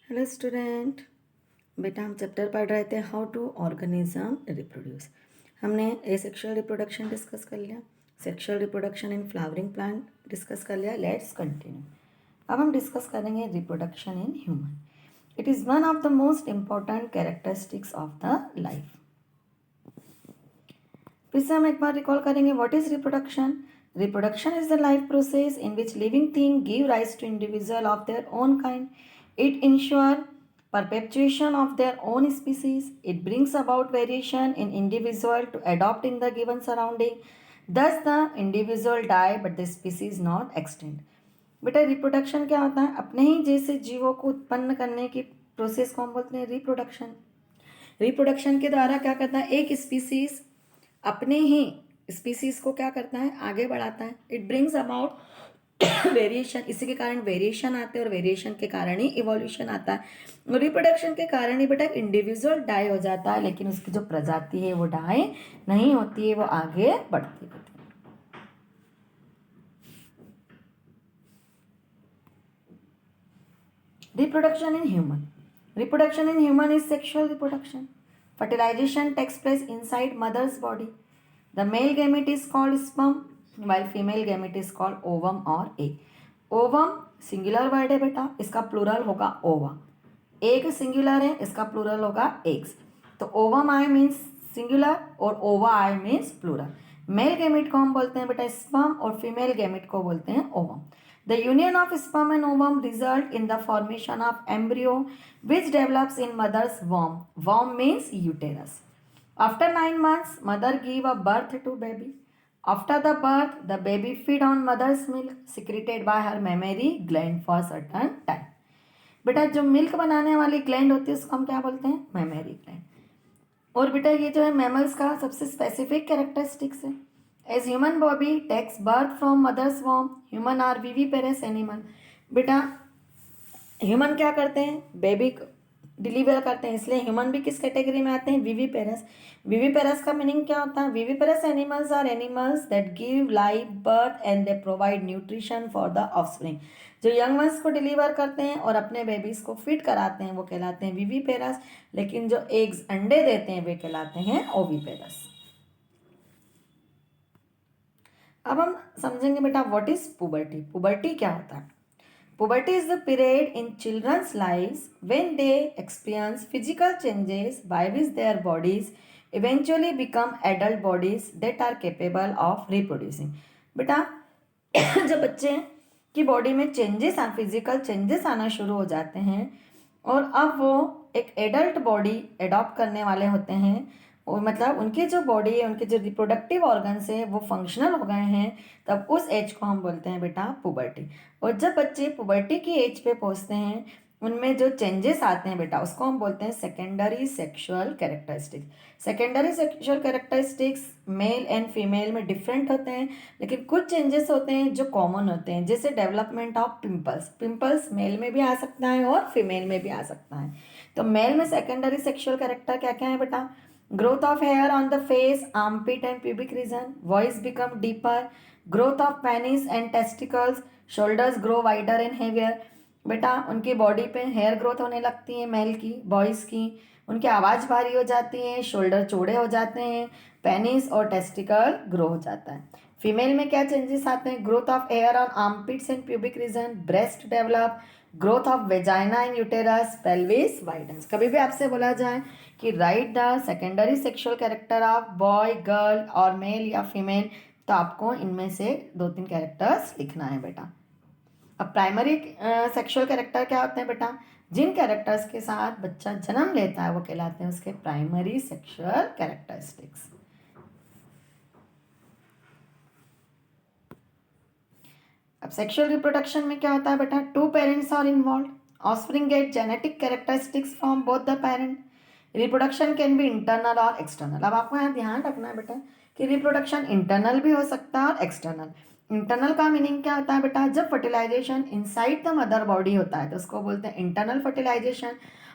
Hello student. बेटा हम chapter पढ़ रहे थे हाउ टू ऑर्गेनिज्म रिप्रोड्यूस। हमने सेक्सुअल रिप्रोडक्शन डिस्कस कर लिया, sexual reproduction in flowering plant discuss कर लिया। Let's continue. अब हम डिस्कस करेंगे reproduction in human. It is one of the most important characteristics of the life. फिर से हम एक बार रिकॉल करेंगे what is reproduction. Reproduction is the life process in which living thing give rise to individual of their own kind. It ensures perpetuation of their own species. It brings about variation in individual to adopt in the given surrounding. Thus the individual die but the species not extinct. बेटा reproduction क्या होता है? अपने ही जैसे जीवों को उत्पन्न करने की प्रोसेस को हम बोलते हैं रिप्रोडक्शन। रिप्रोडक्शन के द्वारा क्या करता है? एक स्पीसीज अपने ही स्पीसीज को क्या करता है? आगे बढ़ाता है। इट ब्रिंग्स अबाउट वेरिएशन, इसी के कारण वेरिएशन आते हैं और वेरिएशन के कारण ही इवोल्यूशन आता है। रिप्रोडक्शन के कारण ही बेटा इंडिविजुअल डाई हो जाता है, लेकिन उसकी जो प्रजाति है वो डाई नहीं होती है, वो आगे बढ़ती होती है। Reproduction in human. Reproduction in human is sexual reproduction. Fertilization takes place inside mother's body. The male gamete is called sperm, while female gamete is called ovum or egg. Ovum singular word है बेटा, इसका plural होगा ओवा. Egg singular है, इसका plural होगा eggs. तो ovum I means singular और ova I means plural. Male gamete को हम बोलते हैं बेटा स्पर्म और फीमेल गैमेट को बोलते हैं ovum. The union of sperm and ovum result in the formation of embryo which develops in mother's womb. Womb means uterus. After 9 months, mother give a birth to baby. After the birth, the baby feed on mother's milk secreted by her mammary gland for certain time. बेटा जो milk बनाने वाली gland होती है उसको हम क्या बोलते हैं? Mammary gland. और बेटा ये जो है मैमल्स का सबसे स्पेसिफिक कैरेक्टरिस्टिक्स है. As human body takes birth from mother's वॉर्म, ह्यूमन आर विविपेरस एनिमल. बेटा ह्यूमन क्या करते हैं? बेबी डिलीवर करते हैं, इसलिए ह्यूमन भी किस कैटेगरी में आते हैं? विविपेरस. विविपेरस का मीनिंग क्या होता है? Viviparous animals are animals that give life birth and they provide nutrition for the offspring. जो यंग वंस को डिलीवर करते हैं और अपने बेबीज को फीड कराते हैं वो कहलाते हैं विविपेरस, लेकिन जो एग्स अंडे देते हैं वे कहलाते हैं ओविपेरस. अब हम समझेंगे बेटा व्हाट इज पुबर्टी. पुबर्टी क्या होता है? Puberty is the period in children's lives when they experience physical changes by which their bodies eventually become adult bodies that are capable of reproducing. बेटा जब बच्चे की बॉडी में चेंजेस फिजिकल चेंजेस आना शुरू हो जाते हैं और अब वो एक एडल्ट बॉडी एडॉप्ट करने वाले होते हैं, और मतलब उनकी जो बॉडी है, उनके जो रिप्रोडक्टिव ऑर्गन्स है वो फंक्शनल हो गए हैं, तब उस एज को हम बोलते हैं बेटा पुबर्टी. और जब बच्चे पुबर्टी की एज पे पहुंचते हैं उनमें जो चेंजेस आते हैं बेटा उसको हम बोलते हैं secondary sexual characteristics. Secondary sexual characteristics mail and female में डिफरेंट होते हैं, लेकिन कुछ चेंजेस होते हैं जो कॉमन होते हैं, जैसे development of pimples. Pimples male में भी आ सकता है और फीमेल में भी आ सकता है. तो मेल में सेकेंडरी सेक्सुअल कैरेक्टर क्या क्या है बेटा? Growth of hair on the face, armpit and pubic region. Voice become deeper. Growth of penis and testicles. Shoulders grow wider and heavier. बेटा उनकी बॉडी पे हेयर ग्रोथ होने लगती है मेल की, बॉयज़ की. उनकी आवाज़ भारी हो जाती है, शोल्डर चौड़े हो जाते हैं, पेनिस और टेस्टिकल ग्रो हो जाता है. फीमेल में क्या चेंजेस आते हैं? Growth of hair on armpits and pubic region. Breast develop. Growth of vagina and uterus. Pelvis widens. कभी भी आपसे बोला जाए कि write the secondary sexual character of boy, girl और मेल या फीमेल, तो आपको इनमें से 2-3 कैरेक्टर्स लिखना है बेटा. अब प्राइमरी सेक्सुअल कैरेक्टर क्या होते हैं बेटा? जिन कैरेक्टर्स के साथ बच्चा जन्म लेता है वो कहलाते हैं उसके प्राइमरी सेक्सुअल कैरेक्टरिस्टिक्स. अब सेक्सुअल रिप्रोडक्शन में क्या होता है बेटा? 2 parents are involve. Offspring get genetic characteristics from both the parent. Reproduction can be internal और एक्सटर्नल. अब आपको यहाँ ध्यान रखना है बेटा कि रिप्रोडक्शन इंटरनल भी हो सकता है और एक्सटर्नल. इंटरनल का मीनिंग क्या होता है बेटा? जब fertilisation inside the mother body होता है तो उसको बोलते हैं इंटरनल फर्टिलाइजेशन,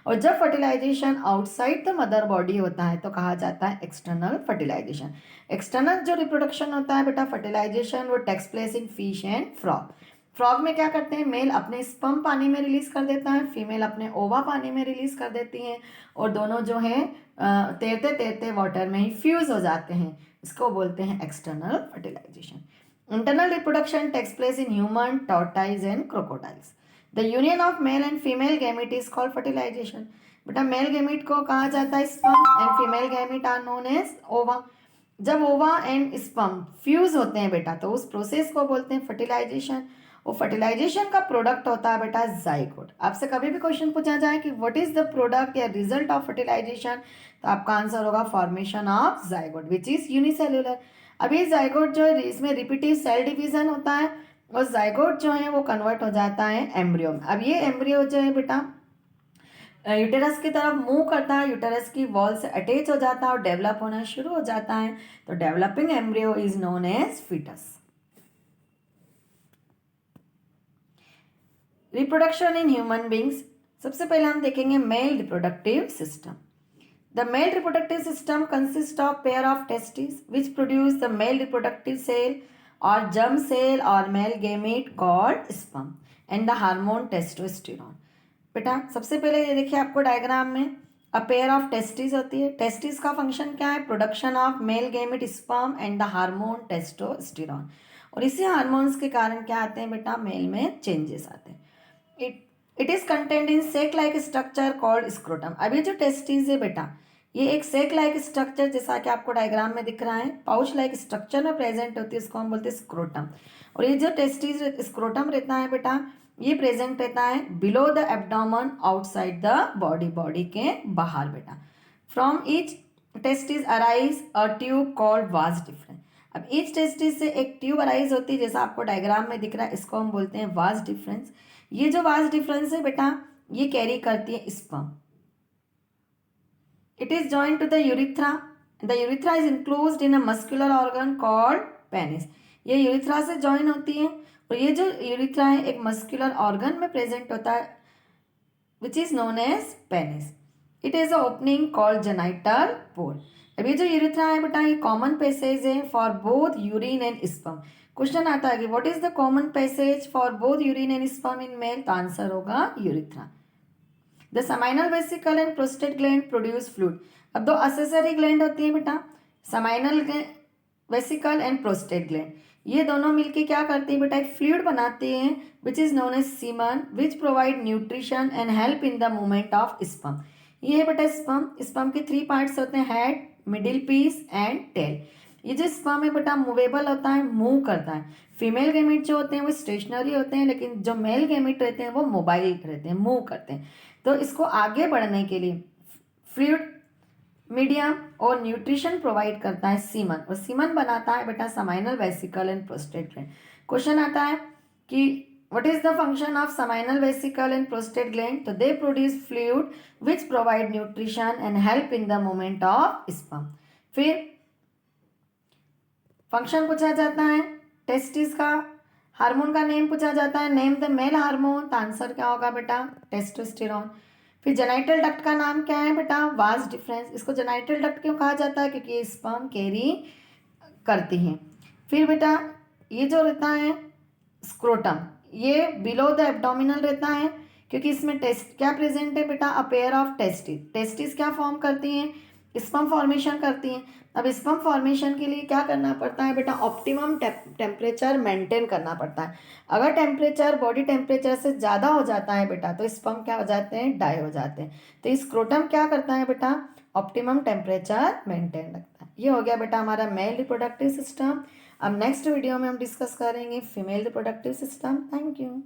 और जब fertilisation outside the mother body होता है तो कहा जाता है एक्सटर्नल फर्टिलाइजेशन. एक्सटर्नल जो रिप्रोडक्शन होता है बेटा फर्टिलाइजेशन वो takes place in fish and frog. Frog में क्या करते हैं, मेल अपने स्पर्म पानी में रिलीज कर देता है, फीमेल अपने ओवा पानी में रिलीज कर देती हैं, और दोनों जो है तैरते तैरते वाटर में ही फ्यूज हो जाते हैं। इसको बोलते हैं external fertilisation. Internal reproduction takes place in human, tortoise and crocodiles. The union of male and female gamete is called fertilisation. बेटा मेल गैमेट को कहा जाता है sperm and female gamete are known as ova. जब ओवा and sperm fuse होते हैं बेटा तो उस प्रोसेस को बोलते हैं फर्टिलाइजेशन। वो फर्टिलाइजेशन का प्रोडक्ट होता है बेटा जाइगोट। आपसे कभी भी क्वेश्चन पूछा जाए कि व्हाट इज द प्रोडक्ट या रिजल्ट ऑफ फर्टिलाइजेशन, तो आपका आंसर होगा formation of zygote which is unicellular. अभी जाइगोट जो है इसमें रिपीटिव सेल डिवीजन होता है और जाइगोट जो है वो कन्वर्ट हो जाता है एम्ब्रियो में। अब ये एम्ब्रियो जो है बेटा यूटेरस की तरफ मूव करता है, यूटेरस की वॉल से अटैच हो जाता है और डेवलप होना शुरू हो जाता है, तो developing embryo is known as foetus. Reproduction in human beings, सबसे पहले हम देखेंगे male reproductive system. The male reproductive system consist of pair of testis which produce the male reproductive cell और जर्म सेल और male gamete called sperm and the hormone testosterone. बेटा सबसे पहले ये देखिए आपको डायग्राम में अ पेयर ऑफ टेस्टिस होती है। टेस्टिस का फंक्शन क्या है, production of male gamete sperm and the hormone testosterone. और इसी हार्मोन्स के कारण क्या आते हैं बेटा, मेल में चेंजेस आते हैं। It is content in sac like structure called scrotum. अभी जो टेस्टिस है बेटा ये एक सेक लाइक स्ट्रक्चर जैसा कि आपको डायग्राम में दिख रहा है पाउच लाइक स्ट्रक्चर में प्रेजेंट होती है, इसको हम बोलते हैं स्क्रोटम। और ये जो टेस्टिस स्क्रोटम रहता है बेटा ये प्रेजेंट रहता है below the abdomen outside the body, body के बाहर बेटा। From each testis arise a tube called vas deferens. अब ईच टेस्टिस से एक ट्यूब अराइज होती है जैसा आपको डायग्राम में दिख रहा है, इसको हम बोलते हैं वाज डिफरेंस। ये जो वाज डिफरेंस है बेटा ये कैरी करती है sperm. It is joint to the urethra. The urethra is enclosed in a muscular organ called penis. ये यूरिथ्रा से जॉइन होती है और ये जो यूरिथ्रा है एक मस्कुलर ऑर्गन में प्रेजेंट होता है which is known as penis. It is a opening called genital pore. अब ये जो यूरिथ्रा है बेटा ये कॉमन पैसेज है for both urine and sperm. Question आता है कि what is the common passage for both urine and sperm in male, तो आंसर होगा urethra. The seminal vesicle and prostate gland produce fluid. अब दो असेसरी ग्लैंड होती है बेटा, seminal vesicle and prostate gland, ये दोनों मिलके क्या करती है बेटा एक फ्लूइड बनाते हैं which is known as semen which provide nutrition and help in the movement of sperm. ये है बेटा स्पर्म। स्पर्म के 3 पार्ट्स होते हैं, head, middle piece and tail. ये जो स्पर्म है बेटा मूवेबल होता है, मूव करता है। फीमेल गैमेट जो होते हैं वो स्टेशनरी होते हैं लेकिन जो मेल गैमेट रहते हैं वो मोबाइल रहते हैं, मूव करते हैं। तो इसको आगे बढ़ने के लिए फ्लूइड मीडियम और न्यूट्रिशन प्रोवाइड करता है सीमन, और सीमन बनाता है बेटा seminal vesicle and prostate gland. Question आता है कि what is the function of seminal vesicle and prostate gland, तो they produce fluid which provide nutrition and help in the movement of sperm. फिर function पूछा जाता है टेस्टिस का, hormone का नेम पूछा जाता है, नेम द मेल हार्मोन, तो आंसर क्या होगा बेटा टेस्टोस्टेरोन। फिर जेनाइटल डक्ट का नाम क्या है बेटा वाज डिफरेंस। इसको जेनाइटल डक्ट क्यों कहा जाता है, क्योंकि ये स्पर्म कैरी करती हैं। फिर बेटा ये जो रहता है स्क्रोटम ये बिलो द एब्डोमिनल रहता है क्योंकि इसमें टेस्ट क्या प्रेजेंट है बेटा a pair of testis. Testis क्या फॉर्म करती हैं, स्पर्म फॉर्मेशन करती हैं। अब स्पर्म फॉर्मेशन के लिए क्या करना पड़ता है बेटा ऑप्टिमम टेम्परेचर मेंटेन करना पड़ता है। अगर टेम्परेचर बॉडी टेम्परेचर से ज़्यादा हो जाता है बेटा तो स्पर्म क्या हो जाते हैं, डाई हो जाते हैं। तो स्क्रोटम क्या करता है बेटा ऑप्टिमम टेम्परेचर मेंटेन रखता है। ये हो गया बेटा हमारा मेल रिप्रोडक्टिव सिस्टम। अब नेक्स्ट वीडियो में हम डिस्कस करेंगे female reproductive system. Thank you.